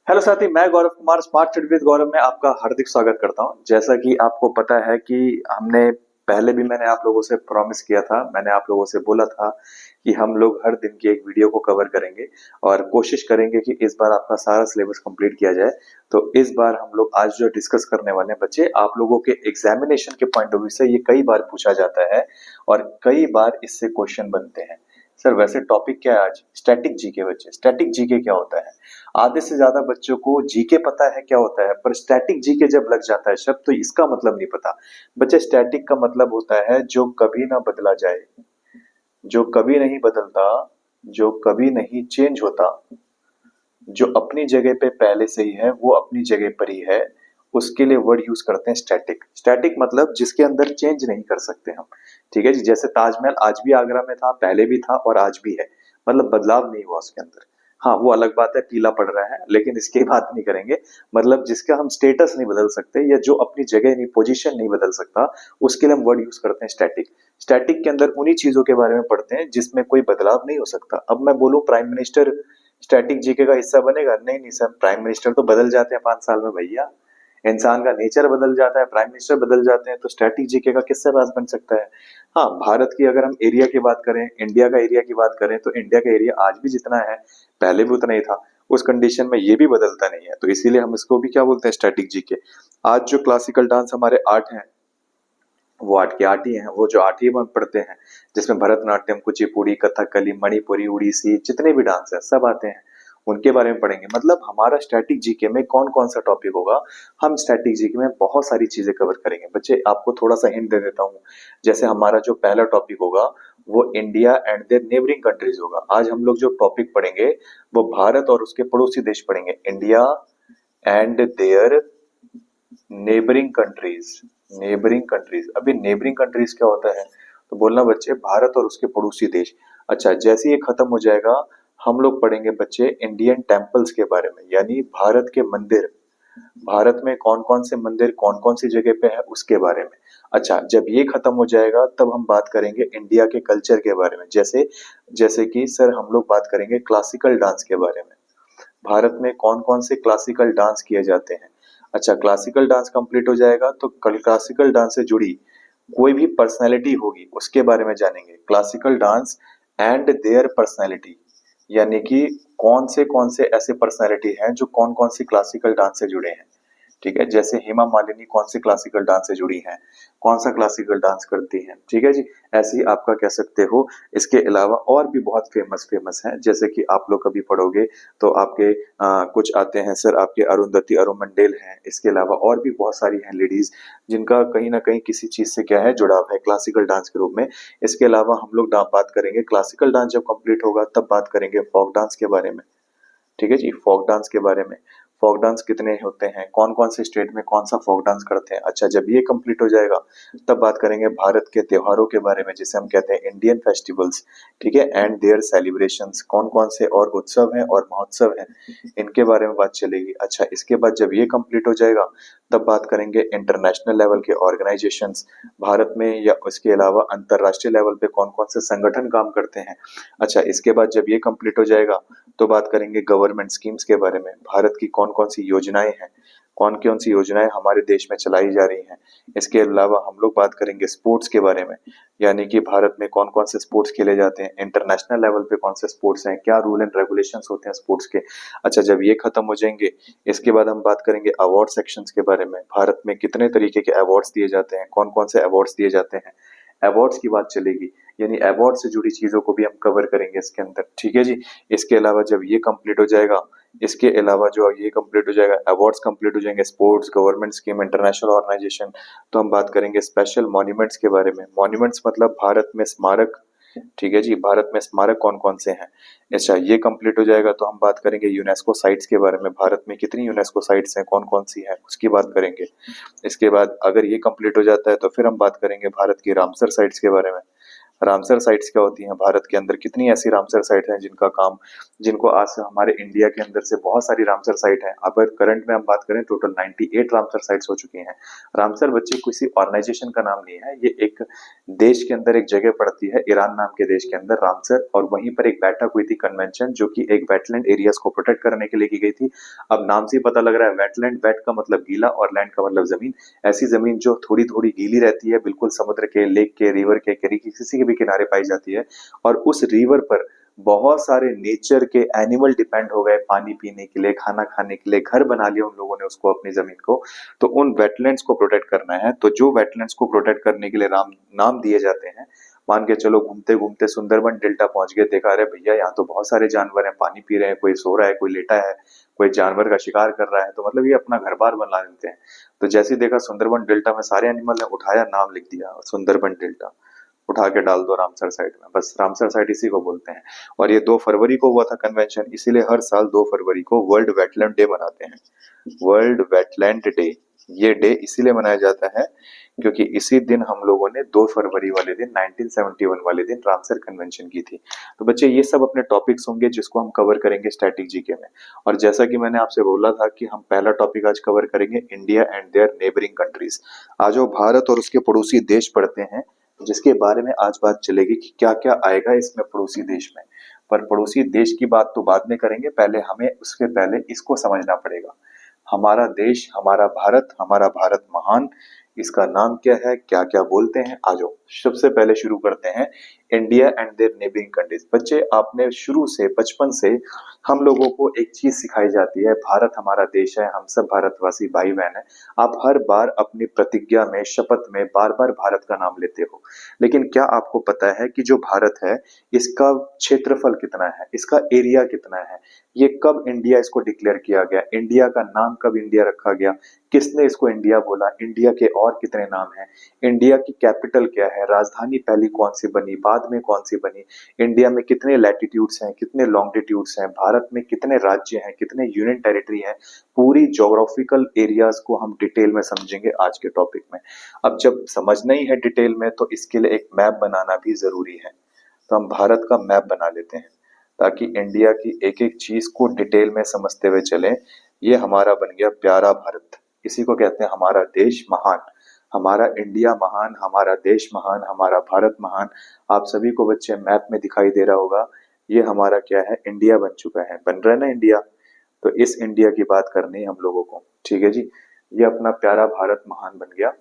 Hello साथी, मैं Gaurav Kumar smart study with गौरव में आपका हार्दिक स्वागत करता हूं। जैसा कि आपको पता है कि हमने पहले भी मैंने आप लोगों से प्रॉमिस किया था, मैंने आप लोगों से बोला था कि हम लोग हर दिन की एक वीडियो को कवर करेंगे और कोशिश करेंगे कि इस बार आपका सारा सिलेबस कंप्लीट किया जाए। तो इस बार हम लोग आज जो डिस्कस करने वाले हैं बच्चे, आप लोगों के एग्जामिनेशन के पॉइंट ऑफ व्यू से ये कई बार पूछा जाता है और कई बार इससे क्वेश्चन बनते हैं। सर वैसे टॉपिक क्या है आज? Static GK. बच्चे, स्टैटिक जीके क्या होता है? आधे से ज्यादा बच्चों को जीके पता है क्या होता है, पर स्टैटिक जीके जब लग जाता है शब्द तो इसका मतलब नहीं पता। बच्चे, स्टैटिक का मतलब होता है जो कभी ना बदला जाए, जो कभी नहीं बदलता, जो कभी नहीं चेंज होता, जो अपनी जगह पे पहले से ही है वो अपनी जगह पर ही है, उसके लिए वर्ड यूज करते हैं स्टैटिक। स्टैटिक मतलब जिसके अंदर चेंज नहीं कर सकते हम। ठीक है जी, जैसे ताजमहल आज भी आगरा में था, पहले भी था और आज भी है, मतलब बदलाव नहीं हुआ उसके अंदर। हाँ, वो अलग बात है पीला पड़ रहा है, लेकिन इसकी बात नहीं करेंगे। मतलब जिसका हम स्टेटस नहीं बदल सकते या जो अपनी जगह नहीं, पोजीशन नहीं बदल सकता, उसके लिए हम वर्ड यूज करते हैं स्टैटिक। स्टैटिक के अंदर उन्हीं चीजों के बारे में पढ़ते हैं जिसमें कोई बदलाव नहीं हो सकता। अब मैं बोलूं प्राइम मिनिस्टर स्टैटिक जीके का हिस्सा बनेगा? नहीं नहीं सर, प्राइम मिनिस्टर तो बदल जाते हैं 5 साल में भैया। इंसान का नेचर बदल जाता है, प्राइम मिनिस्टर बदल जाते हैं, तो स्टैटिक जीके का किससे बात बन सकता है? हाँ, भारत की अगर हम एरिया की बात करें, इंडिया का एरिया की बात करें, तो इंडिया का एरिया आज भी जितना है पहले भी उतना ही था। उस कंडीशन में ये भी बदलता नहीं है, तो इसीलिए हम इसको भी क्या बोलते हैं? Static GK. आज जो क्लासिकल डांस हमारे आर्ट हैं, वो आर्ट के आर्ट ही हैं, वो जो आर्ट ही हम पढ़ते हैं, जिसमें भरतनाट्यम, कुचिपुड़ी, कथकली, मणिपुरी, उड़ीसी, जितने भी डांस है सब आते हैं, उनके बारे में पढ़ेंगे। मतलब हमारा स्टैटिक जीके में कौन कौन सा टॉपिक होगा? हम स्टैटिक जीके में बहुत सारी चीजें कवर करेंगे। बच्चे, आपको थोड़ा सा हिंट दे देता हूँ। जैसे हमारा जो पहला टॉपिक होगा वो India and there neighbouring countries होगा। आज हम लोग जो टॉपिक पढ़ेंगे वो भारत और उसके पड़ोसी देश पढ़ेंगे। India and there neighbouring countries. Neighbouring countries, अभी नेबरिंग कंट्रीज क्या होता है? तो बोलना बच्चे, भारत और उसके पड़ोसी देश। अच्छा, जैसे ये खत्म हो जाएगा हम लोग पढ़ेंगे बच्चे इंडियन टेम्पल्स के बारे में, यानी भारत के मंदिर। भारत में कौन कौन से मंदिर कौन कौन सी जगह पे है उसके बारे में। अच्छा, जब ये खत्म हो जाएगा तब हम बात करेंगे इंडिया के कल्चर के बारे में। जैसे जैसे कि सर हम लोग बात करेंगे क्लासिकल डांस के बारे में। भारत में कौन कौन से क्लासिकल डांस किए जाते हैं। अच्छा, क्लासिकल डांस कंप्लीट हो जाएगा तो कल क्लासिकल डांस से जुड़ी कोई भी पर्सनैलिटी होगी उसके बारे में जानेंगे। Classical dance and their personality, यानी कि कौन से ऐसे पर्सनैलिटी हैं जो कौन कौन सी क्लासिकल डांस से जुड़े हैं। ठीक है, जैसे हेमा मालिनी कौन से क्लासिकल डांस से जुड़ी हैं, कौन सा क्लासिकल डांस करती हैं। ठीक है जी, ऐसे ही आपका कह सकते हो। इसके अलावा और भी बहुत फेमस फेमस हैं, जैसे कि आप लोग कभी पढ़ोगे तो आपके कुछ आते हैं सर, आपके अरुंधति अरु मंडेल हैं। इसके अलावा और भी बहुत सारी हैं लेडीज जिनका कहीं ना कहीं किसी चीज से क्या है, जुड़ाव है क्लासिकल डांस के रूप में। इसके अलावा हम लोग बात करेंगे, क्लासिकल डांस जब कंप्लीट होगा तब बात करेंगे फोक डांस के बारे में। ठीक है जी, फोक डांस के बारे में। फोक डांस कितने होते हैं, कौन कौन से स्टेट में कौन सा फोक डांस करते हैं। अच्छा, जब ये कंप्लीट हो जाएगा तब बात करेंगे भारत के त्योहारों के बारे में, जिसे हम कहते हैं इंडियन फेस्टिवल्स। ठीक है, एंड देयर सेलिब्रेशंस, कौन कौन से और उत्सव हैं और महोत्सव हैं, इनके बारे में बात चलेगी। अच्छा, इसके बाद जब ये कंप्लीट हो जाएगा तब बात करेंगे इंटरनेशनल लेवल के ऑर्गेनाइजेशंस, भारत में या उसके अलावा अंतरराष्ट्रीय लेवल पे कौन कौन से संगठन काम करते हैं। अच्छा, इसके बाद जब ये कंप्लीट हो जाएगा तो बात करेंगे गवर्नमेंट स्कीम्स के बारे में, भारत की कौन कौन सी योजनाएं हैं, कौन कौन सी योजनाएं हमारे देश में चलाई जा रही हैं। इसके अलावा हम लोग बात करेंगे स्पोर्ट्स के बारे में, यानी कि भारत में कौन कौन से स्पोर्ट्स खेले जाते हैं, इंटरनेशनल लेवल पे कौन से स्पोर्ट्स हैं, क्या रूल एंड रेगुलेशंस होते हैं स्पोर्ट्स के। अच्छा, जब ये खत्म हो जाएंगे इसके बाद हम बात करेंगे अवार्ड सेक्शंस के बारे में, भारत में कितने तरीके के अवार्ड्स दिए जाते हैं, कौन कौन से अवार्ड्स दिए जाते हैं, अवार्ड्स की बात चलेगी। यानी अवार्ड से जुड़ी चीजों को भी हम कवर करेंगे इसके अंदर। ठीक है जी, इसके अलावा जब ये कंप्लीट हो जाएगा, इसके अलावा जो ये कंप्लीट हो जाएगा, अवार्ड्स कंप्लीट हो जाएंगे, sports, government scheme, international organisation, तो हम बात करेंगे स्पेशल मॉन्यूमेंट्स के बारे में। मॉन्यूमेंट्स मतलब भारत में स्मारक। ठीक है जी, भारत में स्मारक कौन कौन से हैं। अच्छा, ये कंप्लीट हो जाएगा तो हम बात करेंगे यूनेस्को साइट्स के बारे में, भारत में कितनी यूनेस्को साइट्स हैं, कौन कौन सी हैं, उसकी बात करेंगे। इसके बाद अगर ये कंप्लीट हो जाता है तो फिर हम बात करेंगे भारत की रामसर साइट्स के बारे में। रामसर साइट्स क्या होती हैं, भारत के अंदर कितनी ऐसी रामसर साइट हैं जिनका काम, जिनको आज से हमारे इंडिया के अंदर से बहुत सारी रामसर साइट है। अगर करंट में हम बात करें टोटल 98 रामसर साइट्स हो चुकी हैं। रामसर बच्चे किसी ऑर्गेनाइजेशन का नाम नहीं है, ये एक देश के अंदर एक जगह पड़ती है, ईरान नाम के देश के अंदर रामसर, और वहीं पर एक बैठक हुई थी कन्वेंशन, जो कि एक वेटलैंड एरियाज को प्रोटेक्ट करने के लिए की गई थी। अब नाम से ही पता लग रहा है, वेटलैंड, वेट का मतलब गीला और लैंड का मतलब जमीन। ऐसी जमीन जो थोड़ी थोड़ी गीली रहती है, बिल्कुल समुद्र के, लेक के, रिवर के, किसी के भी किनारे पाई जाती है, और उस रिवर पर बहुत सारे नेचर के एनिमल डिपेंड हो गए पानी पीने के लिए, खाना खाने के लिए, घर बना लिया उन लोगों ने उसको, अपनी जमीन को। तो उन वेटलैंड्स को प्रोटेक्ट करना है, तो जो वेटलैंड्स को प्रोटेक्ट करने के लिए नाम दिए जाते हैं, मान के चलो घूमते घूमते सुंदरबन डेल्टा पहुंच गए, देखा अरे भैया यहाँ तो बहुत सारे जानवर हैं, पानी पी रहे हैं, कोई सो रहा है, कोई लेटा है, कोई जानवर का शिकार कर रहा है, तो मतलब ये अपना घर बार बना लेते हैं। तो जैसे ही देखा सुंदरबन डेल्टा में सारे एनिमल ने, उठाया नाम लिख दिया सुंदरबन डेल्टा, उठा के डाल दो रामसर साइट में, बस रामसर साइट इसी को बोलते हैं। और ये 2 फरवरी को हुआ था कन्वेंशन, इसीलिए हर साल 2 फरवरी को वर्ल्ड वेटलैंड डे मनाते हैं। वर्ल्ड वेटलैंड डे, ये डे इसीलिए मनाया जाता है क्योंकि इसी दिन हम लोगों ने 2 फरवरी वाले दिन 1971 वाले दिन रामसर कन्वेंशन की थी। तो बच्चे ये सब अपने टॉपिक्स होंगे जिसको हम कवर करेंगे स्टैटिक जीके में। और जैसा कि मैंने आपसे बोला था कि हम पहला टॉपिक आज कवर करेंगे India and there neighbouring countries. आज वो भारत और उसके पड़ोसी देश पढ़ते हैं, जिसके बारे में आज बात चलेगी कि क्या क्या आएगा इसमें पड़ोसी देश में। पर पड़ोसी देश की बात तो बाद में करेंगे, पहले हमें उसके पहले इसको समझना पड़ेगा। हमारा देश, हमारा भारत महान, इसका नाम क्या है, क्या क्या बोलते हैं, आ जाओ सबसे पहले शुरू करते हैं India and there neighbouring countries. बच्चे आपने शुरू से, बचपन से हम लोगों को एक चीज सिखाई जाती है, भारत हमारा देश है, हम सब भारतवासी भाई बहन है। आप हर बार अपनी प्रतिज्ञा में, शपथ में बार बार भारत का नाम लेते हो, लेकिन क्या आपको पता है कि जो भारत है इसका क्षेत्रफल कितना है, इसका एरिया कितना है, ये कब इंडिया इसको डिक्लेयर किया गया, इंडिया का नाम कब इंडिया रखा गया, किसने इसको इंडिया बोला, इंडिया के और कितने नाम हैं, इंडिया की कैपिटल क्या है, राजधानी पहली कौन सी बनी, बाद में कौन सी बनी, इंडिया में कितने लैटिट्यूड्स हैं, कितने लॉन्गिट्यूड्स हैं, भारत में कितने राज्य हैं, कितने यूनियन टेरिटरी हैं, पूरी ज्योग्राफिकल एरियाज को हम डिटेल में समझेंगे आज के टॉपिक में। अब जब समझना ही है डिटेल में, तो इसके लिए एक मैप बनाना भी जरूरी है। तो हम भारत का मैप बना लेते हैं ताकि इंडिया की एक एक चीज को डिटेल में समझते हुए चलें। ये हमारा बन गया प्यारा भारत, इसी को कहते हैं हमारा देश महान, हमारा इंडिया महान, हमारा देश महान, हमारा भारत महान। आप सभी को बच्चे मैप में दिखाई दे रहा होगा, ये हमारा क्या है, इंडिया बन चुका है, बन रहा है ना इंडिया। तो इस इंडिया की बात करनी है हम लोगों को, ठीक है जी। ये अपना प्यारा भारत महान बन गया।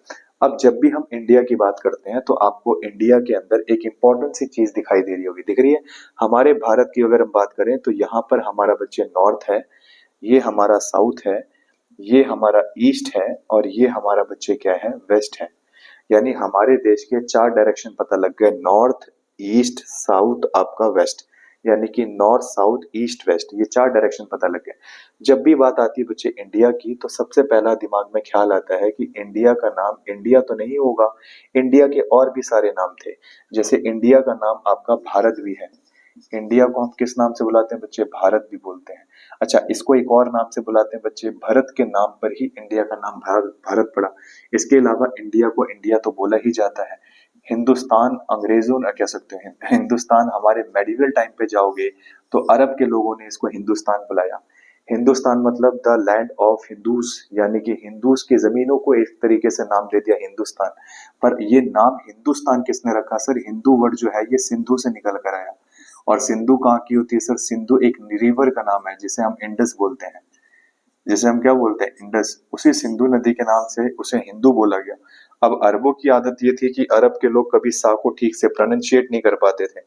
अब जब भी हम इंडिया की बात करते हैं तो आपको इंडिया के अंदर एक इंपॉर्टेंट सी चीज दिखाई दे रही होगी, दिख रही है। हमारे भारत की अगर हम बात करें तो यहाँ पर हमारा बच्चे नॉर्थ है, ये हमारा साउथ है, ये हमारा ईस्ट है, और ये हमारा बच्चे क्या है, वेस्ट है। यानी हमारे देश के 4 डायरेक्शन पता लग गए, नॉर्थ, ईस्ट, साउथ, आपका वेस्ट। यानी कि नॉर्थ, साउथ, ईस्ट, वेस्ट, ये 4 डायरेक्शन पता लग गए। जब भी बात आती है बच्चे इंडिया की, तो सबसे पहला दिमाग में ख्याल आता है कि इंडिया का नाम इंडिया तो नहीं होगा, इंडिया के और भी सारे नाम थे। जैसे इंडिया का नाम आपका भारत भी है। इंडिया को हम किस नाम से बुलाते हैं बच्चे, भारत भी बोलते हैं। अच्छा, इसको एक और नाम से बुलाते हैं बच्चे, भरत के नाम पर ही इंडिया का नाम भारत पड़ा। इसके अलावा इंडिया को इंडिया तो बोला ही जाता है। हिंदुस्तान अंग्रेजों ने, कह सकते हैं हिंदुस्तान, हमारे मेडिवल टाइम पे जाओगे तो अरब के लोगों ने इसको हिंदुस्तान बुलाया। हिंदुस्तान मतलब द लैंड ऑफ हिंदूस, यानी कि हिंदूस की जमीनों को एक तरीके से नाम दे दिया हिंदुस्तान। पर ये नाम हिंदुस्तान किसने रखा सर, हिंदू वर्ड जो है ये सिंधु से निकल कर आया। और सिंधु कहाँ की होती है सर, सिंधु एक रिवर का नाम है जिसे हम इंडस बोलते हैं, जिसे हम क्या बोलते हैं, इंडस। उसी सिंधु नदी के नाम से उसे हिंदू बोला गया। अब अरबों की आदत ये थी कि अरब के लोग कभी सा को ठीक से प्रोनाउंशिएट नहीं कर पाते थे।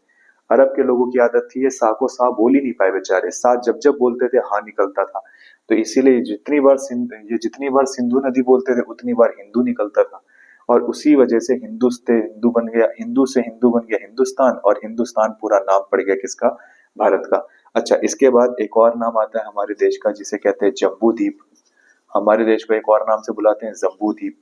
अरब के लोगों की आदत थी ये सा को सा बोल ही नहीं पाए बेचारे, सा जब जब बोलते थे हाँ निकलता था। तो इसीलिए जितनी बार सिंधु नदी बोलते थे उतनी बार हिंदू निकलता था। और उसी वजह से हिंदू से हिंदू बन गया, हिंदू से हिंदू बन गया हिंदुस्तान, और हिंदुस्तान पूरा नाम पड़ गया किसका, भारत का। अच्छा, इसके बाद एक और नाम आता है हमारे देश का जिसे कहते हैं जम्बू द्वीप। हमारे देश को एक और नाम से बुलाते हैं जम्बू द्वीप,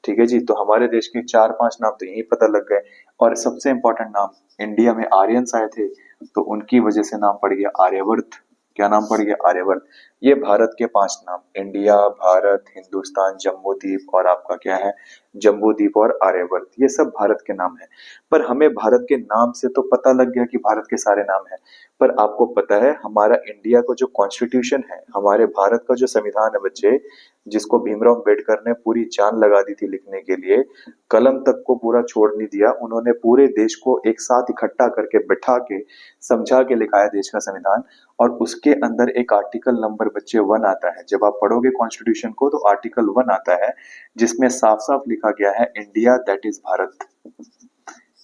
ठीक है जी। तो हमारे देश के 4-5 नाम तो यही पता लग गए। और सबसे इंपॉर्टेंट नाम, इंडिया में आर्यंस आए थे तो उनकी वजह से नाम पड़ गया आर्यवर्त। क्या नाम पड़ गया? आर्यवर्त। ये भारत के 5 नाम, इंडिया, भारत, हिंदुस्तान, जम्बूद्वीप और आपका क्या है, जम्बूद्वीप और आर्यवर्त, ये सब भारत के नाम है। पर हमें भारत के नाम से तो पता लग गया कि भारत के सारे नाम है, पर आपको पता है हमारा इंडिया का जो कॉन्स्टिट्यूशन है, हमारे भारत का जो संविधान है बच्चे, जिसको भीमराव अम्बेडकर ने पूरी जान लगा दी थी लिखने के लिए, कलम तक को पूरा छोड़ नहीं दिया, उन्होंने पूरे देश को एक साथ इकट्ठा करके बिठा के समझा के लिखा है देश का संविधान। और उसके अंदर एक आर्टिकल नंबर बच्चे 1 आता है, जब आप पढ़ोगे कॉन्स्टिट्यूशन को तो आर्टिकल 1 आता है, जिसमें साफ साफ लिखा गया है India that is Bharat,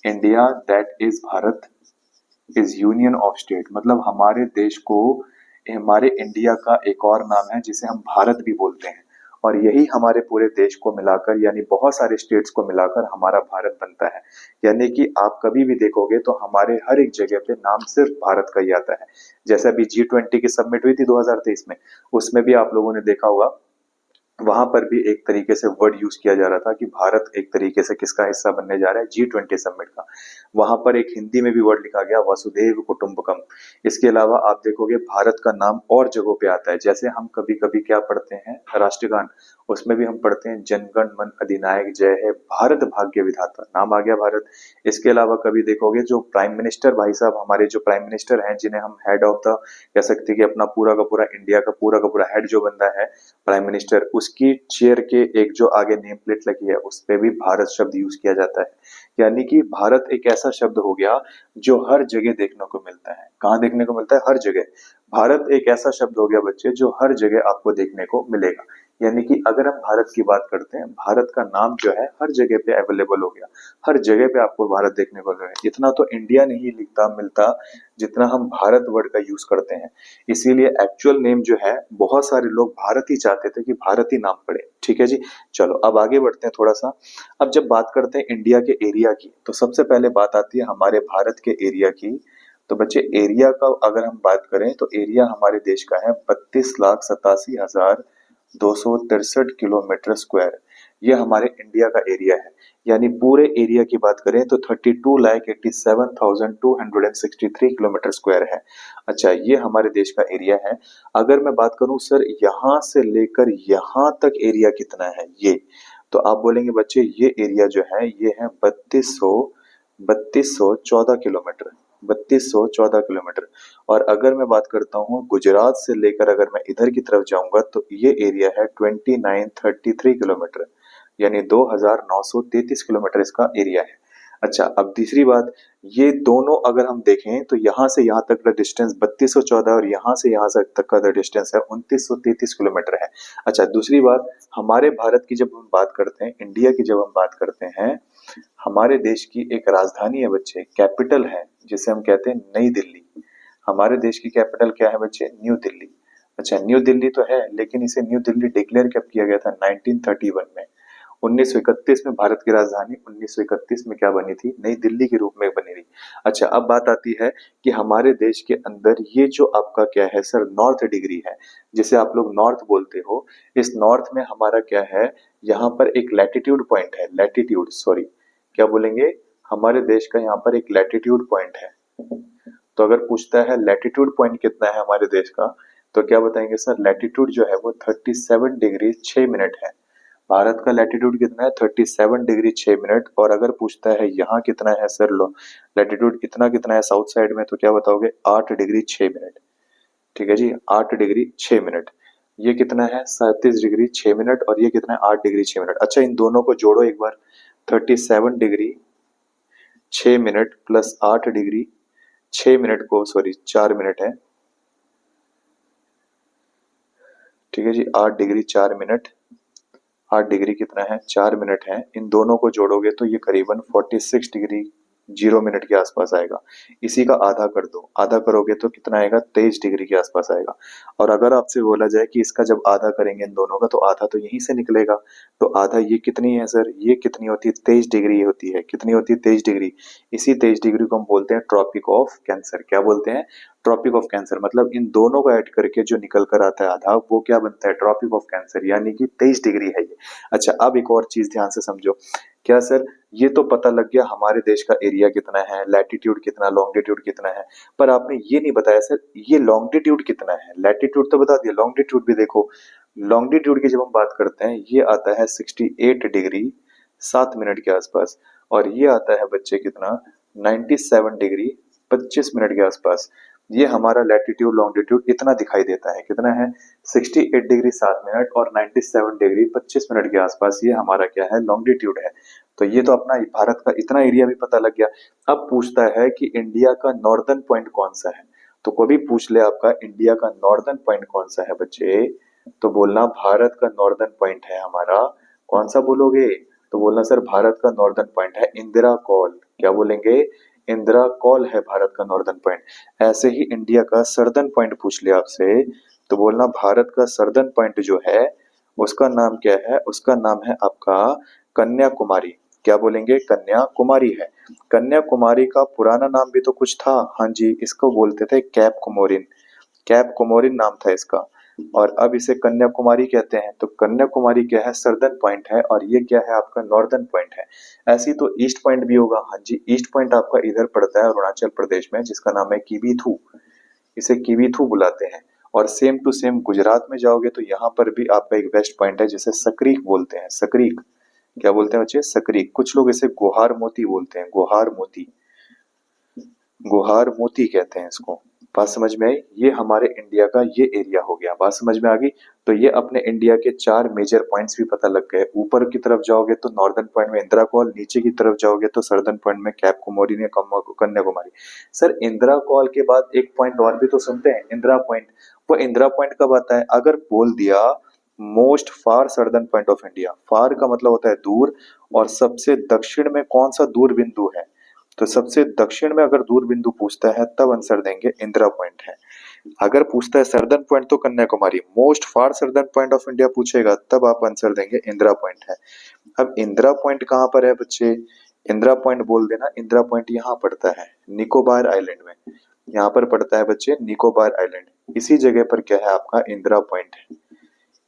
India that is Bharat is union of state, मतलब हमारे देश को, हमारे इंडिया का एक और नाम है जिसे हम भारत भी बोलते हैं। और यही हमारे पूरे देश को मिलाकर, यानी बहुत सारे स्टेट्स को मिलाकर हमारा भारत बनता है। यानी कि आप कभी भी देखोगे तो हमारे हर एक जगह पे नाम सिर्फ भारत का ही आता है। जैसे अभी G20 की समिट हुई थी 2023 में, उसमें भी आप लोगों ने देखा होगा, वहां पर भी एक तरीके से वर्ड यूज किया जा रहा था कि भारत एक तरीके से किसका हिस्सा बनने जा रहा है, G20 समिट का। वहां पर एक हिंदी में भी वर्ड लिखा गया, वसुधैव कुटुंबकम। इसके अलावा आप देखोगे भारत का नाम और जगहों पे आता है, जैसे हम कभी कभी क्या पढ़ते हैं राष्ट्रगान, उसमें भी हम पढ़ते हैं जनगण मन अधिनायक जय है भारत भाग्य विधाता, नाम आ गया भारत। इसके अलावा कभी देखोगे जो प्राइम मिनिस्टर भाई साहब, हमारे जो प्राइम मिनिस्टर हैं, जिन्हें हम हेड ऑफ द कह सकते हैं कि अपना पूरा का पूरा इंडिया का पूरा हेड जो बंदा है प्राइम मिनिस्टर, उसकी चेयर के एक जो आगे नेम प्लेट लगी है उस पे भी भारत शब्द यूज किया जाता है। यानी कि भारत एक ऐसा शब्द हो गया जो हर जगह देखने को मिलता है। कहाँ देखने को मिलता है? हर जगह। भारत एक ऐसा शब्द हो गया बच्चे जो हर जगह आपको देखने को मिलेगा। यानी कि अगर हम भारत की बात करते हैं, भारत का नाम जो है हर जगह पे अवेलेबल हो गया, हर जगह पे आपको भारत देखने को मिलेगा। इतना तो इंडिया नहीं लिखता मिलता जितना हम भारत वर्ड का यूज करते हैं। इसीलिए एक्चुअल नेम जो है, बहुत सारे लोग भारत ही चाहते थे कि भारत ही नाम पड़े। ठीक है जी, चलो अब आगे बढ़ते हैं थोड़ा सा। अब जब बात करते हैं इंडिया के एरिया की, तो सबसे पहले बात आती है हमारे भारत के एरिया की। तो बच्चे एरिया का अगर हम बात करें तो एरिया हमारे देश का है 32,87,263 किलोमीटर स्क्वायर। ये हमारे इंडिया का एरिया है। यानी पूरे एरिया की बात करें तो 32,87,263 किलोमीटर स्क्वायर है। अच्छा, ये हमारे देश का एरिया है। अगर मैं बात करूं सर यहाँ से लेकर यहाँ तक एरिया कितना है, ये तो आप बोलेंगे बच्चे ये एरिया जो है ये है 3214 किलोमीटर, 3214 किलोमीटर। और अगर मैं बात करता हूँ गुजरात से लेकर अगर मैं इधर की तरफ जाऊंगा तो ये एरिया है 2933 किलोमीटर, यानी 2933 किलोमीटर इसका एरिया है। अच्छा, अब तीसरी बात, ये दोनों अगर हम देखें तो यहाँ से यहाँ तक का डिस्टेंस 3214 और यहाँ से यहाँ तक का डिस्टेंस है 2933 किलोमीटर है। अच्छा, दूसरी बात, हमारे भारत की जब हम बात करते हैं, इंडिया की जब हम बात करते हैं, हमारे देश की एक राजधानी है बच्चे, कैपिटल है, जिसे हम कहते हैं नई दिल्ली। हमारे देश की कैपिटल क्या है बच्चे? न्यू दिल्ली। अच्छा, न्यू दिल्ली तो है, लेकिन इसे न्यू दिल्ली डिक्लेयर कब किया गया था? 1931 में। 1931 में भारत की राजधानी 1931 में क्या बनी थी? नई दिल्ली के रूप में बनी थी। अच्छा, अब बात आती है कि हमारे देश के अंदर ये जो आपका क्या है सर, नॉर्थ डिग्री है, जिसे आप लोग नॉर्थ बोलते हो। इस नॉर्थ में हमारा क्या है, यहाँ पर एक लैटिट्यूड पॉइंट है, लैटिट्यूड सॉरी क्या बोलेंगे, हमारे देश का यहाँ पर एक लैटिट्यूड पॉइंट है। तो अगर पूछता है लैटिट्यूड पॉइंट कितना है हमारे देश का, तो क्या बताएंगे सर? लैटिट्यूड जो है वो 37 डिग्री 6 मिनट है। भारत का लैटिट्यूड कितना है? 37 डिग्री 6 मिनट। और अगर पूछता है यहाँ कितना है सर, लो लैटिट्यूड इतना कितना है साउथ साइड में, तो क्या बताओगे? 8 डिग्री 6 मिनट। ठीक है जी, 8 डिग्री 6 मिनट। ये कितना है? 37 डिग्री 6 मिनट। और ये कितना है? 8 डिग्री 6 मिनट। अच्छा, इन दोनों को जोड़ो एक बार, 37 degree 6 minute plus 8 degree 6 minute को, सॉरी 4 मिनट है, ठीक है जी, 8 डिग्री 4 मिनट, 8 डिग्री कितना है? 4 मिनट है। इन दोनों को जोड़ोगे तो ये करीबन 46 डिग्री 0 मिनट के आसपास आएगा। इसी का आधा कर दो, आधा करोगे तो कितना आएगा? 23 डिग्री के आसपास आएगा। और अगर आपसे बोला जाए कि इसका जब आधा करेंगे इन दोनों का, तो आधा तो यहीं से निकलेगा। तो आधा ये कितनी है सर? ये कितनी होती है? 23 डिग्री होती है। कितनी होती है? 23 डिग्री। इसी 23 डिग्री को हम बोलते हैं ट्रॉपिक ऑफ कैंसर। क्या बोलते हैं? Tropic of cancer. मतलब इन दोनों को ऐड करके जो निकल कर आता है आधा, वो क्या बनता है? ट्रॉपिक ऑफ कैंसर, यानी कि 23 डिग्री है ये। अच्छा, अब एक और चीज ध्यान से समझो, क्या सर? ये तो पता लग गया हमारे देश का एरिया कितना है, लैटिट्यूड कितना, लॉन्गिट्यूड कितना है, पर आपने ये नहीं बताया सर ये लॉन्गिट्यूड कितना है। लैटिट्यूड तो बता दिया, लॉन्गिट्यूड भी देखो। लॉन्गिट्यूड की जब हम बात करते हैं ये आता है 68 डिग्री 7 मिनट के आसपास, और ये आता है बच्चे कितना, 97 डिग्री 25 मिनट के आसपास। ये हमारा लैटिट्यूड लॉन्गिट्यूड इतना दिखाई देता है, कितना है, 68 डिग्री 7 मिनट और 97 डिग्री 25 मिनट के आसपास, ये हमारा क्या है, लॉन्गिट्यूड है। तो ये तो अपना भारत का इतना एरिया भी पता लग गया। अब पूछता है कि इंडिया का नॉर्दर्न पॉइंट कौन सा है। तो कभी पूछ ले आपका इंडिया का नॉर्दर्न पॉइंट कौन सा है बच्चे, तो बोलना भारत का नॉर्दर्न पॉइंट है हमारा, कौन सा बोलोगे, तो बोलना सर भारत का नॉर्दर्न पॉइंट है इंदिरा कॉल। क्या बोलेंगे, इंदिरा कॉल है भारत का नॉर्दर्न पॉइंट। ऐसे ही इंडिया का सर्दर्न पॉइंट पूछ लिया आपसे, तो बोलना भारत का सर्दर्न पॉइंट जो है उसका नाम क्या है, उसका नाम है आपका कन्याकुमारी। क्या बोलेंगे, कन्याकुमारी है। कन्याकुमारी का पुराना नाम भी तो कुछ था, हाँ जी, इसको बोलते थे कैप कोमोरिन। कैप कोमोरिन नाम था इसका, और अब इसे कन्याकुमारी कहते हैं। तो कन्याकुमारी क्या है, सर्दर्न पॉइंट है, और ये क्या है आपका नॉर्दर्न पॉइंट है। ऐसी तो ईस्ट पॉइंट भी होगा, हाँ जी, ईस्ट पॉइंट आपका इधर पड़ता है अरुणाचल प्रदेश में, जिसका नाम है किबीथू। इसे किबीथू बुलाते हैं। और सेम टू सेम गुजरात में जाओगे तो यहाँ पर भी आपका एक वेस्ट पॉइंट है जिसे सकरीक बोलते हैं, सकरीक। क्या बोलते हैं बच्चे, सकरीक। कुछ लोग इसे गुहार मोती बोलते हैं, गुहार मोती, गुहार मोती कहते हैं इसको। बात समझ में आई, ये हमारे इंडिया का ये एरिया हो गया, बात समझ में आ गई। तो ये अपने इंडिया के 4 मेजर पॉइंट्स भी पता लग गए। ऊपर की तरफ जाओगे तो नॉर्दर्न पॉइंट में इंदिरा कॉल, नीचे की तरफ जाओगे तो सर्दर्न पॉइंट में कैप कोमोरिन या कन्याकुमारी। सर इंदिरा कॉल के बाद एक पॉइंट और भी तो सुनते हैं, इंदिरा पॉइंट। वो इंदिरा पॉइंट कब आता है, अगर बोल दिया most far southern point of India, far का मतलब होता है दूर, और सबसे दक्षिण में कौन सा दूर बिंदु है, तो सबसे दक्षिण में अगर दूर बिंदु पूछता है तब आंसर देंगे इंदिरा पॉइंट है। अगर पूछता है सर्दर्न पॉइंट तो Kanyakumari, most far southern point of India पूछेगा तब आप आंसर देंगे इंदिरा पॉइंट है। अब इंदिरा पॉइंट कहाँ पर है बच्चे, इंदिरा पॉइंट बोल देना, इंदिरा पॉइंट यहाँ पड़ता है निकोबार आइलैंड में, यहाँ पर पड़ता है बच्चे निकोबार आइलैंड, इसी जगह पर क्या है आपका इंदिरा पॉइंट है।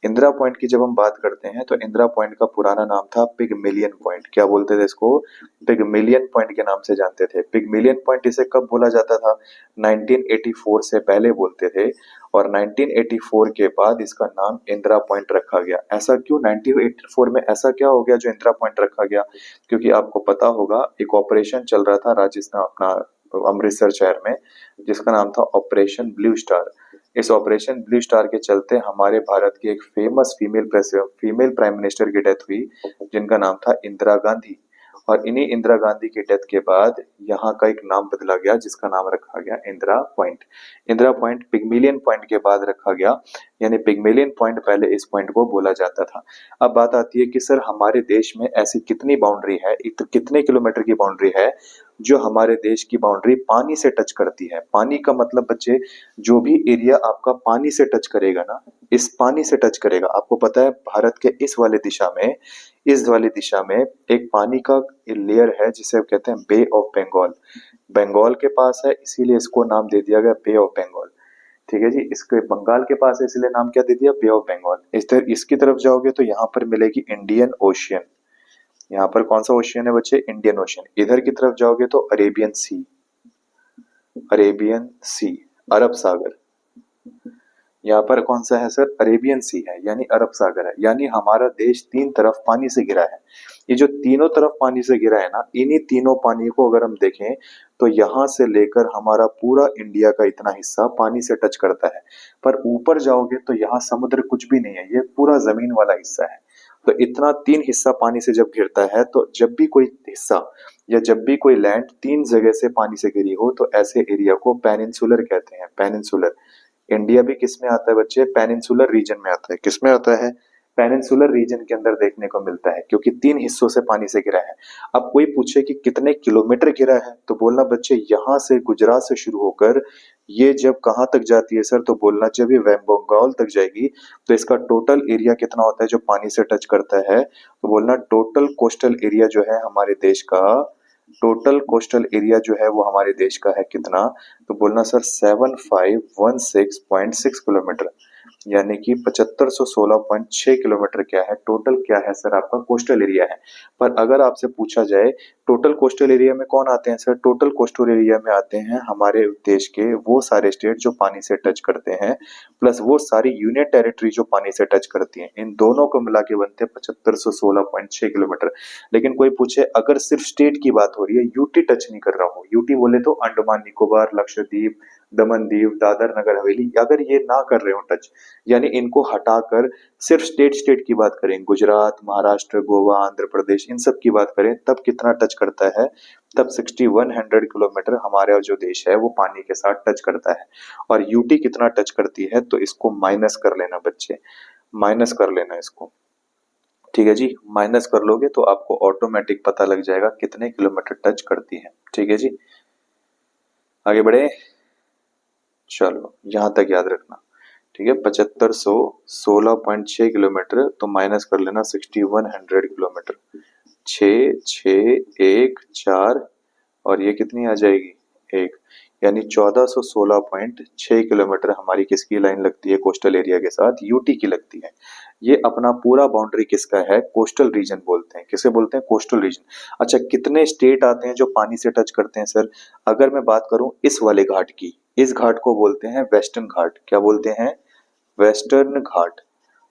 इंदिरा पॉइंट की जब हम बात करते हैं तो इंदिरा पॉइंट का पुराना नाम था पिगमिलियन पॉइंट। क्या बोलते थे इसको, पिगमिलियन पॉइंट के नाम से जानते थे। पिगमिलियन पॉइंट इसे कब बोला जाता था, 1984 से पहले बोलते थे, और 1984 के बाद इसका नाम इंदिरा पॉइंट रखा गया। ऐसा क्यों, 1984 में ऐसा क्या हो गया जो इंदिरा पॉइंट रखा गया, क्योंकि आपको पता होगा एक ऑपरेशन चल रहा था राजस्थान अपना अमृतसर शहर में, जिसका नाम था ऑपरेशन ब्लू स्टार। इस ऑपरेशन ब्लू स्टार के चलते हमारे भारत की एक फेमस फीमेल प्राइम मिनिस्टर की डेथ हुई, जिनका नाम था इंदिरा गांधी। और इन्हीं इंदिरा गांधी की डेथ के बाद यहाँ का एक नाम बदला गया, जिसका नाम रखा गया Indira point. Indira point Pygmalion point के बाद रखा गया, यानी पिगमिलियन पॉइंट पहले इस पॉइंट को बोला जाता था। अब बात आती है कि सर हमारे देश में ऐसी कितनी बाउंड्री है, कितने किलोमीटर की बाउंड्री है जो हमारे देश की बाउंड्री पानी से टच करती है। पानी का मतलब बच्चे, जो भी एरिया आपका पानी से टच करेगा ना, इस पानी से टच करेगा। आपको पता है भारत के इस वाले दिशा में, इस वाली दिशा में एक पानी का लेयर है जिसे कहते हैं बे ऑफ बंगाल। बंगाल के पास है इसीलिए इसको नाम दे दिया गया बे ऑफ बंगाल। ठीक है जी, इसके बंगाल के पास है इसलिए नाम क्या दे दिया, बे ऑफ बंगाल। इसकी तरफ जाओगे तो यहाँ पर मिलेगी इंडियन ओशियन। यहाँ पर कौन सा ओशियन है बच्चे, इंडियन ओशियन। इधर की तरफ जाओगे तो अरेबियन सी, अरेबियन सी, अरब सागर। यहाँ पर कौन सा है सर, अरेबियन सी है, यानी अरब सागर है। यानी हमारा देश 3 तरफ पानी से घिरा है। ये जो तीनों तरफ पानी से घिरा है ना, इन्हीं तीनों पानी को अगर हम देखें तो यहाँ से लेकर हमारा पूरा इंडिया का इतना हिस्सा पानी से टच करता है। पर ऊपर जाओगे तो यहाँ समुद्र कुछ भी नहीं है, ये पूरा जमीन वाला हिस्सा है। तो इतना 3 हिस्सा पानी से जब घिरता है, तो जब भी कोई हिस्सा या जब भी कोई लैंड 3 जगह से पानी से घिरी हो तो ऐसे एरिया को पेनिनसुलर कहते हैं, पेनिनसुलर। इंडिया भी किस में आता है बच्चे, पेनिनसुलर रीजन में आता है। किस में आता है, पेनिनसुलर रीजन के अंदर देखने को मिलता है, क्योंकि 3 हिस्सों से पानी से घिरा है। अब कोई पूछे कि कितने किलोमीटर घिरा है, तो बोलना बच्चे यहाँ से गुजरात से शुरू होकर ये जब कहाँ तक जाती है सर, तो बोलना जब ये वेस्ट बंगाल तक जाएगी तो इसका टोटल एरिया कितना होता है जो पानी से टच करता है, तो बोलना टोटल कोस्टल एरिया जो है हमारे देश का, टोटल कोस्टल एरिया जो है वो हमारे देश का है कितना, तो बोलना सर 7516.6 किलोमीटर। यानी कि 7516.6 किलोमीटर क्या है, टोटल क्या है सर आपका कोस्टल एरिया है। पर अगर आपसे पूछा जाए टोटल कोस्टल एरिया में कौन आते हैं सर, टोटल कोस्टल एरिया में आते हैं हमारे देश के वो सारे स्टेट जो पानी से टच करते हैं, प्लस वो सारी यूनियन टेरिटरी जो पानी से टच करती हैं, इन दोनों को मिला के बनते हैं 7516.6 किलोमीटर। लेकिन कोई पूछे अगर सिर्फ स्टेट की बात हो रही है, यूटी टच नहीं कर रहा हो, यूटी बोले तो अंडमान निकोबार, लक्षद्वीप, दमन दीव, दादर नगर हवेली, अगर ये ना कर रहे हो टच, यानी इनको हटाकर सिर्फ स्टेट की बात करें, गुजरात, महाराष्ट्र, गोवा, आंध्र प्रदेश, इन सब की बात करें, तब कितना टच करता है, तब 6100 किलोमीटर हमारा जो देश है वो पानी के साथ टच करता है। और यूटी कितना टच करती है, तो इसको माइनस कर लेना बच्चे, माइनस कर लेना इसको, ठीक है जी। माइनस कर लोगे तो आपको ऑटोमेटिक पता लग जाएगा कितने किलोमीटर टच करती है, ठीक है जी। आगे बढ़े, चलो यहां तक याद रखना, ठीक है। 7516.6 किलोमीटर, तो माइनस कर लेना 6100 किलोमीटर, 6 6 1 4, और ये कितनी आ जाएगी, एक, यानी 1416.6 किलोमीटर हमारी किसकी लाइन लगती है कोस्टल एरिया के साथ, यूटी की लगती है। ये अपना पूरा बाउंड्री किसका है, कोस्टल रीजन बोलते हैं, किसे बोलते हैं, कोस्टल रीजन। अच्छा, कितने स्टेट आते हैं जो पानी से टच करते हैं सर, अगर मैं बात करूं इस वाले घाट की, इस घाट को बोलते हैं वेस्टर्न घाट, क्या बोलते हैं, वेस्टर्न घाट।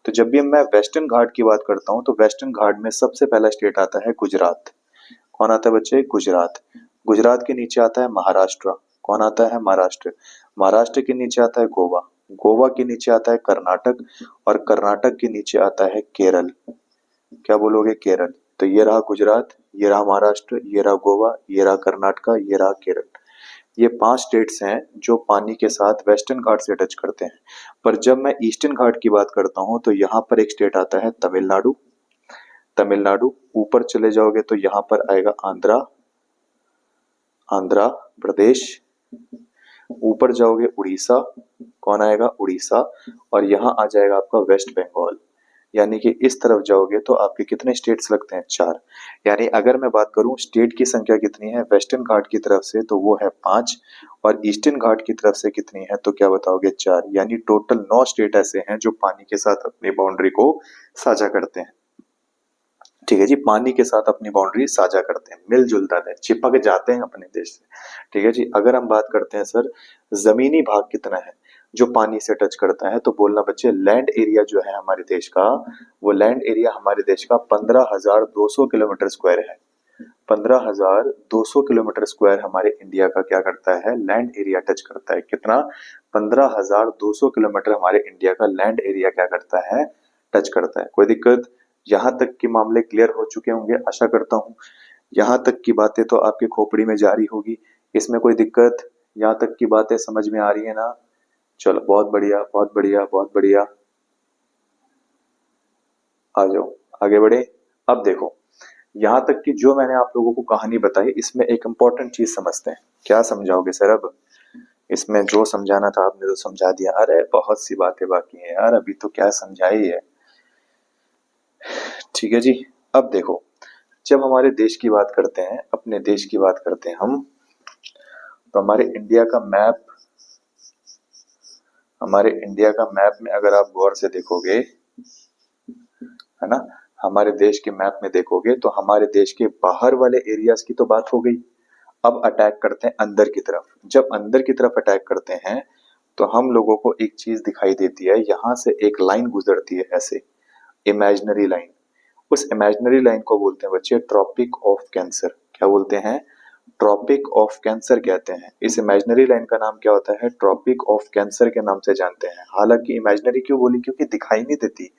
तो जब भी मैं वेस्टर्न घाट की बात करता हूं, तो वेस्टर्न घाट में सबसे पहला स्टेट आता है गुजरात। कौन आता है बच्चे, गुजरात। गुजरात के नीचे आता है महाराष्ट्र। कौन आता है, महाराष्ट्र। महाराष्ट्र के नीचे आता है गोवा। गोवा के नीचे आता है कर्नाटक, और कर्नाटक के नीचे आता है केरल। क्या बोलोगे, केरल। तो ये रहा गुजरात, ये रहा महाराष्ट्र, ये रहा गोवा, ये रहा कर्नाटका, ये रहा केरल। ये 5 स्टेट्स हैं जो पानी के साथ वेस्टर्न घाट से टच करते हैं। पर जब मैं ईस्टर्न घाट की बात करता हूं, तो यहाँ पर एक स्टेट आता है तमिलनाडु। तमिलनाडु, ऊपर चले जाओगे तो यहाँ पर आएगा आंध्रा, आंध्र प्रदेश, ऊपर जाओगे उड़ीसा, कौन आएगा, उड़ीसा, और यहाँ आ जाएगा आपका वेस्ट बंगाल। यानी कि इस तरफ जाओगे तो आपके कितने स्टेट्स लगते हैं, 4। यानी अगर मैं बात करूं स्टेट की संख्या कितनी है वेस्टर्न घाट की तरफ से, तो वो है 5, और ईस्टर्न घाट की तरफ से कितनी है, तो क्या बताओगे, 4। यानी टोटल 9 स्टेट ऐसे हैं जो पानी के साथ अपनी बाउंड्री को साझा करते हैं, ठीक है जी। पानी के साथ अपनी बाउंड्री साझा करते हैं, मिलजुल जाते हैं, चिपक जाते हैं अपने देश से, ठीक है जी। अगर हम बात करते हैं सर जमीनी भाग कितना है जो पानी से टच करता है, तो बोलना बच्चे लैंड एरिया जो है हमारे देश का, वो लैंड एरिया हमारे देश का 15,200 किलोमीटर स्क्वायर है। 15,200 किलोमीटर स्क्वायर हमारे इंडिया का क्या करता है, लैंड एरिया टच करता है। कितना, 15,200 किलोमीटर हमारे इंडिया का लैंड एरिया क्या करता है, टच करता है। कोई दिक्कत, यहाँ तक के मामले क्लियर हो चुके होंगे आशा करता हूँ। यहाँ तक की बातें तो आपके खोपड़ी में जारी होगी, इसमें कोई दिक्कत, यहाँ तक की बातें समझ में आ रही है ना। चलो बहुत बढ़िया, बहुत बढ़िया, बहुत बढ़िया, आ जाओ आगे बढ़े। अब देखो, यहाँ तक की जो मैंने आप लोगों को कहानी बताई, इसमें एक इम्पोर्टेंट चीज समझते हैं। क्या समझाओगे सर अब, इसमें जो समझाना था आपने तो समझा दिया। अरे बहुत सी बातें बाकी हैं यार, अभी तो क्या समझाई है, ठीक है जी। अब देखो, जब हमारे देश की बात करते हैं, अपने देश की बात करते हैं हम, तो हमारे इंडिया का मैप, हमारे इंडिया का मैप में अगर आप गौर से देखोगे, है ना, हमारे देश के मैप में देखोगे तो हमारे देश के बाहर वाले एरियाज की तो बात हो गई। अब अटैक करते हैं अंदर की तरफ। जब अंदर की तरफ अटैक करते हैं तो हम लोगों को एक चीज दिखाई देती है, यहां से एक लाइन गुजरती है ऐसे, इमेजिनरी लाइन। उस इमेजिनरी लाइन को बोलते हैं बच्चे ट्रॉपिक ऑफ कैंसर। क्या बोलते हैं, ट्रॉपिक ऑफ कैंसर कहते हैं। इस इमेजिनरी लाइन का नाम क्या होता है, ट्रॉपिक ऑफ कैंसर के नाम से जानते हैं। हालांकि इमेजिनरी क्यों बोली, क्योंकि दिखाई नहीं देती,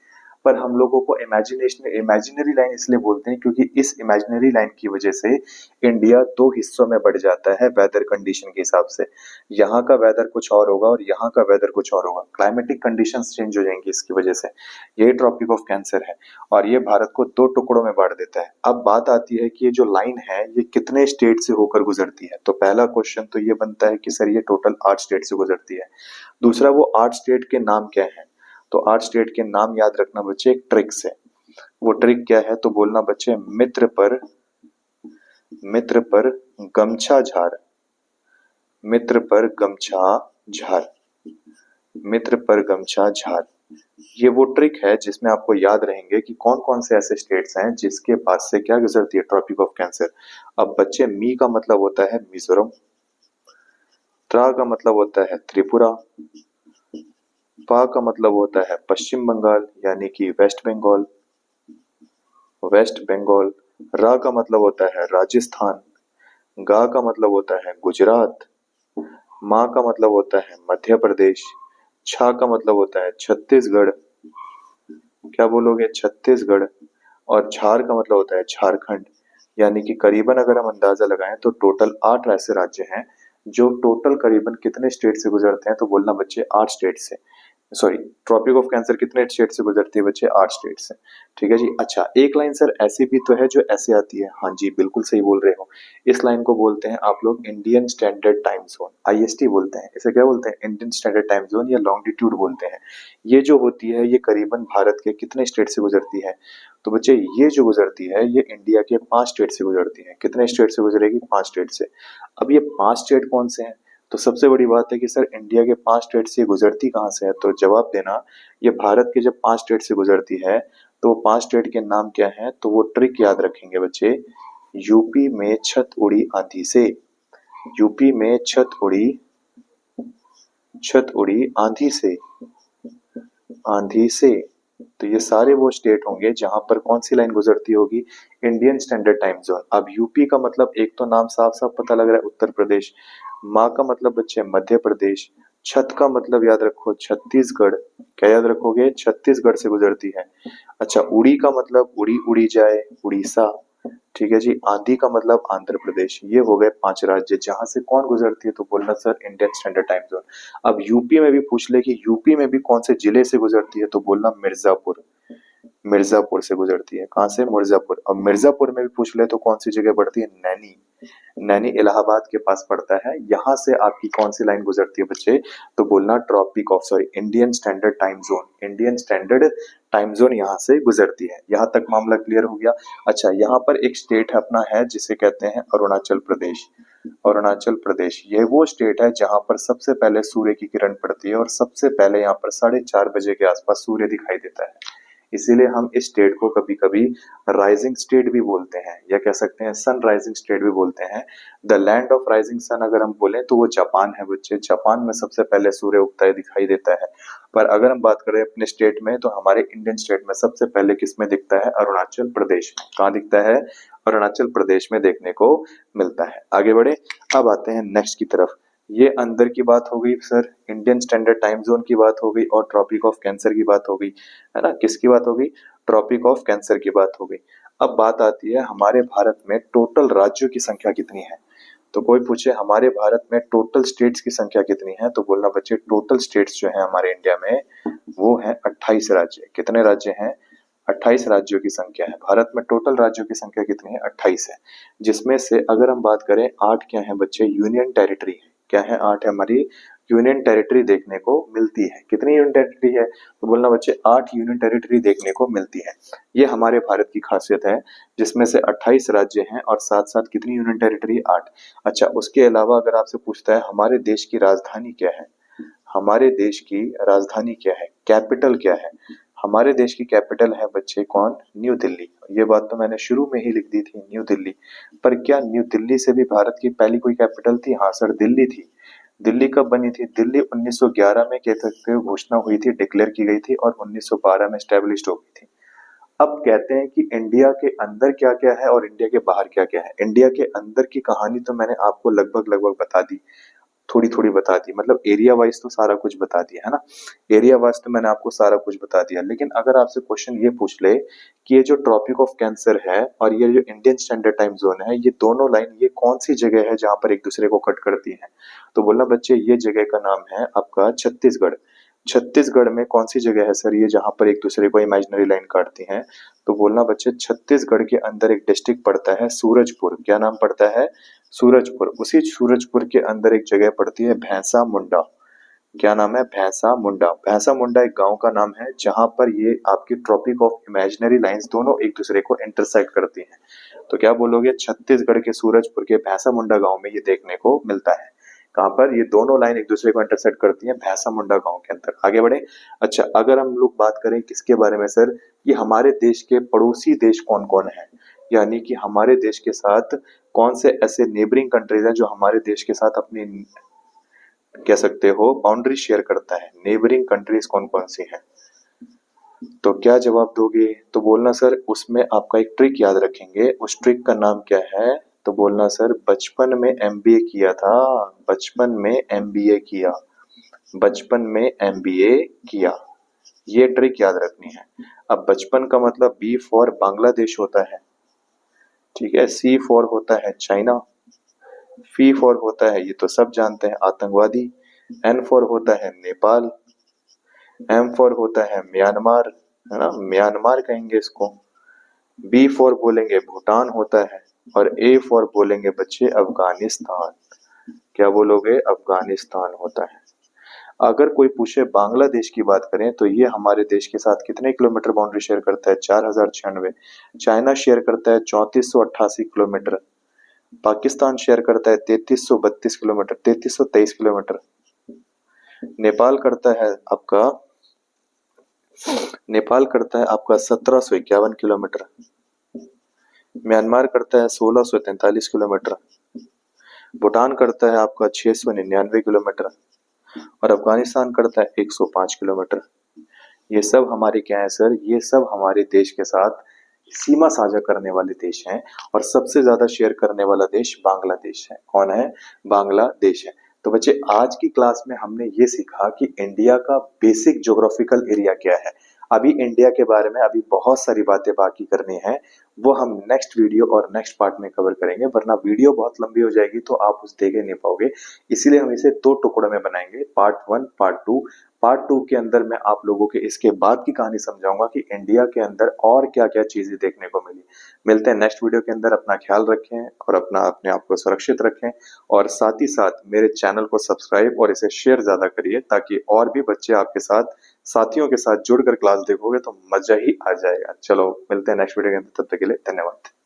पर हम लोगों को इमेजिनेशन, इमेजिनरी लाइन इसलिए बोलते हैं क्योंकि इस इमेजिनरी लाइन की वजह से इंडिया 2 हिस्सों में बढ़ जाता है वेदर कंडीशन के हिसाब से। यहाँ का वेदर कुछ और होगा और यहाँ का वेदर कुछ और होगा, क्लाइमेटिक कंडीशंस चेंज हो जाएंगी इसकी वजह से। यही ट्रॉपिक ऑफ कैंसर है, और ये भारत को 2 टुकड़ों में बांट देता है। अब बात आती है कि ये जो लाइन है ये कितने स्टेट से होकर गुजरती है। तो पहला क्वेश्चन तो ये बनता है कि सर ये टोटल 8 स्टेट से गुजरती है। दूसरा, वो 8 स्टेट के नाम क्या है, तो 8 स्टेट के नाम याद रखना बच्चे, एक ट्रिक से। वो ट्रिक क्या है, तो बोलना बच्चे मित्र पर, मित्र पर गमछा झार, मित्र पर गमछा झार, मित्र पर गमछा झार। ये वो ट्रिक है जिसमें आपको याद रहेंगे कि कौन कौन से ऐसे स्टेट्स हैं जिसके पास से क्या गुजरती है ट्रॉपिक ऑफ कैंसर। अब बच्चे, मी का मतलब होता है मिजोरम, त्रा का मतलब होता है त्रिपुरा, पा का मतलब होता है पश्चिम बंगाल यानी कि वेस्ट बंगाल, रा का मतलब होता है राजस्थान, गा का मतलब होता है गुजरात, मा का मतलब होता है मध्य प्रदेश, छा का मतलब होता है छत्तीसगढ़, क्या बोलोगे छत्तीसगढ़, और झार का मतलब होता है झारखंड। यानी कि करीबन अगर हम अंदाजा लगाएं तो टोटल 8 ऐसे राज्य हैं जो टोटल करीबन कितने स्टेट से गुजरते हैं, तो बोलना बच्चे 8 स्टेट से। सॉरी, ट्रॉपिक ऑफ कैंसर कितने स्टेट से गुजरती है बच्चे, 8 स्टेट से। ठीक है जी। अच्छा, एक लाइन सर ऐसी भी तो है जो ऐसे आती है। हाँ जी, बिल्कुल सही बोल रहे हो। इस लाइन को बोलते हैं आप लोग Indian standard time zone, IST बोलते हैं इसे। क्या बोलते हैं, इंडियन स्टैंडर्ड टाइम जोन या लॉन्गिट्यूड बोलते हैं। ये जो होती है ये करीबन भारत के कितने स्टेट से गुजरती है, तो बच्चे ये जो गुजरती है ये इंडिया के 5 स्टेट से गुजरती है। कितने स्टेट से गुजरेगी, 5 स्टेट से। अब ये 5 स्टेट कौन से हैं, तो सबसे बड़ी बात है कि सर इंडिया के 5 स्टेट से गुजरती कहाँ से है, तो जवाब देना, ये भारत के जब 5 स्टेट से गुजरती है तो 5 स्टेट के नाम क्या है, तो वो ट्रिक याद रखेंगे बच्चे। यूपी में छत उड़ी आंधी से, यूपी में छत उड़ी आंधी से, आंधी से। तो ये सारे वो स्टेट होंगे जहां पर कौन सी लाइन गुजरती होगी, इंडियन स्टैंडर्ड टाइम जोन। अब यूपी का मतलब एक तो नाम साफ साफ पता लग रहा है उत्तर प्रदेश, माँ का मतलब बच्चे मध्य प्रदेश, छत का मतलब याद रखो छत्तीसगढ़, क्या याद रखोगे छत्तीसगढ़ से गुजरती है। अच्छा, उड़ी का मतलब उड़ी उड़ी जाए, उड़ीसा। ठीक है जी। आंधी का मतलब आंध्र प्रदेश। ये हो गए 5 राज्य जहां से कौन गुजरती है, तो बोलना sir Indian standard time zone. अब यूपी में भी पूछ ले कि यूपी में भी कौन से जिले से गुजरती है, तो बोलना मिर्जापुर, मिर्जापुर से गुजरती है। कहाँ से, मिर्जापुर। अब मिर्जापुर में भी पूछ ले तो कौन सी जगह पड़ती है, नैनी, नैनी इलाहाबाद के पास पड़ता है। यहाँ से आपकी कौन सी लाइन गुजरती है बच्चे, तो बोलना tropic of sorry Indian standard time zone, Indian standard time zone यहाँ से गुजरती है। यहाँ तक मामला क्लियर हो गया। अच्छा, यहाँ पर एक स्टेट है अपना है जिसे कहते हैं अरुणाचल प्रदेश। अरुणाचल प्रदेश ये वो स्टेट है जहां पर सबसे पहले सूर्य की किरण पड़ती है और सबसे पहले यहाँ पर 4:30 बजे के आसपास सूर्य दिखाई देता है। इसीलिए हम इस स्टेट को कभी कभी राइजिंग स्टेट भी बोलते हैं, या कह सकते हैं सन राइजिंग स्टेट भी बोलते हैं। The land of rising sun अगर हम बोले तो वो जापान है बच्चे। जापान में सबसे पहले सूर्य उगता है दिखाई देता है। पर अगर हम बात करें अपने स्टेट में, तो हमारे इंडियन स्टेट में सबसे पहले किस में दिखता है, अरुणाचल प्रदेश में। कहाँ दिखता है, अरुणाचल प्रदेश में देखने को मिलता है। आगे बढ़े, अब आते हैं नेक्स्ट की तरफ। ये अंदर की बात हो गई sir, Indian standard time zone की बात हो गई और ट्रॉपिक ऑफ कैंसर की बात हो गई, है ना। किसकी बात हो गई, ट्रॉपिक ऑफ कैंसर की बात हो गई। अब बात आती है हमारे भारत में टोटल राज्यों की संख्या कितनी है। तो कोई पूछे हमारे भारत में टोटल स्टेट्स की संख्या कितनी है, तो बोलना बच्चे टोटल स्टेट्स जो है हमारे इंडिया में वो है 28 राज्य। कितने राज्य हैं, 28 राज्यों की संख्या है। भारत में टोटल राज्यों की संख्या कितनी है, 28 है। जिसमें से अगर हम बात करें 8 क्या है बच्चे, यूनियन टेरिटरी है। क्या है, 8 है हमारी यूनियन टेरिटरी देखने को मिलती है। कितनी यूनियन टेरिटरी है, तो बोलना बच्चे 8 यूनियन टेरिटरी देखने को मिलती है। ये हमारे भारत की खासियत है, जिसमें से 28 राज्य हैं और साथ साथ कितनी यूनियन टेरिटरी, 8। अच्छा, उसके अलावा अगर आपसे पूछता है हमारे देश की राजधानी क्या है, हमारे देश की राजधानी क्या है, कैपिटल क्या है, हमारे देश की कैपिटल है बच्चे कौन, न्यू दिल्ली। ये बात तो मैंने शुरू में ही लिख दी थी, न्यू दिल्ली। पर क्या न्यू दिल्ली से भी भारत की पहली कोई कैपिटल थी, हाँ सर दिल्ली थी। दिल्ली कब बनी थी, दिल्ली 1911 में कह सकते हो घोषणा हुई थी, डिक्लेयर की गई थी और 1912 में स्टेब्लिश हो गई थी। अब कहते हैं कि इंडिया के अंदर क्या क्या है और इंडिया के बाहर क्या क्या है। इंडिया के अंदर की कहानी तो मैंने आपको लगभग लगभग बता दी, थोड़ी थोड़ी बता दी, मतलब एरिया वाइज तो सारा कुछ बता दिया है ना। एरिया वाइज तो मैंने आपको सारा कुछ बता दिया। लेकिन अगर आपसे क्वेश्चन ये पूछ ले कि ये जो ट्रॉपिक ऑफ कैंसर है और ये जो इंडियन स्टैंडर्ड टाइम जोन है, ये दोनों लाइन ये कौन सी जगह है जहां पर एक दूसरे को कट करती है, तो बोलना बच्चे ये जगह का नाम है आपका छत्तीसगढ़। छत्तीसगढ़ में कौन सी जगह है सर ये जहां पर एक दूसरे को इमेजिनरी लाइन काटती हैं, तो बोलना बच्चे छत्तीसगढ़ के अंदर एक डिस्ट्रिक्ट पड़ता है सूरजपुर। क्या नाम पड़ता है, सूरजपुर। उसी सूरजपुर के अंदर एक जगह पड़ती है भैंसा मुंडा। क्या नाम है, भैंसा मुंडा। भैंसा मुंडा एक गांव का नाम है जहां पर ये आपकी ट्रॉपिक ऑफ इमेजिनरी लाइंस दोनों एक दूसरे को इंटरसेक्ट करती हैं। तो क्या बोलोगे, छत्तीसगढ़ के सूरजपुर के भैंसा मुंडा गांव में ये देखने को मिलता है। कहाँ पर, ये दोनों लाइन एक दूसरे को इंटरसेक्ट करती हैं भैंसा मुंडा गांव के अंदर। आगे बढ़े। अच्छा, अगर हम लोग बात करें किसके बारे में सर, कि हमारे देश के पड़ोसी देश कौन कौन है, यानी कि हमारे देश के साथ कौन से ऐसे नेबरिंग कंट्रीज हैं जो हमारे देश के साथ अपनी कह सकते हो बाउंड्री शेयर करता है, नेबरिंग कंट्रीज कौन कौन सी हैं। तो क्या जवाब दोगे, तो बोलना सर उसमें आपका एक ट्रिक याद रखेंगे, उस ट्रिक का नाम क्या है, तो बोलना सर बचपन में एमबीए किया था, बचपन में एमबीए किया, बचपन में एमबीए किया, ये ट्रिक याद रखनी है। अब बचपन का मतलब बी फॉर बांग्लादेश होता है, ठीक है, सी फॉर होता है चाइना, फी फॉर होता है, ये तो सब जानते हैं, आतंकवादी, एन फॉर होता है नेपाल, एम फॉर होता है म्यांमार, है ना, म्यांमार कहेंगे इसको, बी फॉर बोलेंगे भूटान होता है, और ए फॉर बोलेंगे बच्चे अफगानिस्तान। क्या बोलोगे, अफगानिस्तान होता है। अगर कोई पूछे बांग्लादेश की बात करें तो ये हमारे देश के साथ कितने किलोमीटर बाउंड्री शेयर करता है, 4096। चाइना शेयर करता है 3488 किलोमीटर, पाकिस्तान शेयर करता है 3332 किलोमीटर, 3323 किलोमीटर, नेपाल करता है आपका, नेपाल करता है आपका 1751 किलोमीटर, म्यांमार करता है 1643 किलोमीटर, भूटान करता है आपका 699 किलोमीटर, और अफगानिस्तान करता है 105 किलोमीटर। ये सब हमारे क्या है सर, ये सब हमारे देश के साथ सीमा साझा करने वाले देश हैं, और सबसे ज्यादा शेयर करने वाला देश बांग्लादेश है। कौन है, बांग्लादेश है। तो बच्चे आज की क्लास में हमने ये सीखा कि इंडिया का बेसिक ज्योग्राफिकल एरिया क्या है। अभी इंडिया के बारे में अभी बहुत सारी बातें बाकी करनी है, वो हम नेक्स्ट वीडियो और नेक्स्ट पार्ट में कवर करेंगे, वरना वीडियो बहुत लंबी हो जाएगी तो आप उस देख नहीं पाओगे। इसीलिए हम इसे दो टुकड़ों में बनाएंगे, पार्ट 1 पार्ट 2। पार्ट 2 के अंदर मैं आप लोगों के इसके बाद की कहानी समझाऊंगा कि इंडिया के अंदर और क्या क्या चीजें देखने को मिली। मिलते हैं नेक्स्ट वीडियो के अंदर, अपना ख्याल रखें और अपने आप को सुरक्षित रखें, और साथ ही साथ मेरे चैनल को सब्सक्राइब और इसे शेयर ज्यादा करिए, ताकि और भी बच्चे आपके साथ साथियों के साथ जुड़कर क्लास देखोगे तो मजा ही आ जाएगा। चलो मिलते हैं नेक्स्ट वीडियो के अंदर, तब तक के लिए धन्यवाद।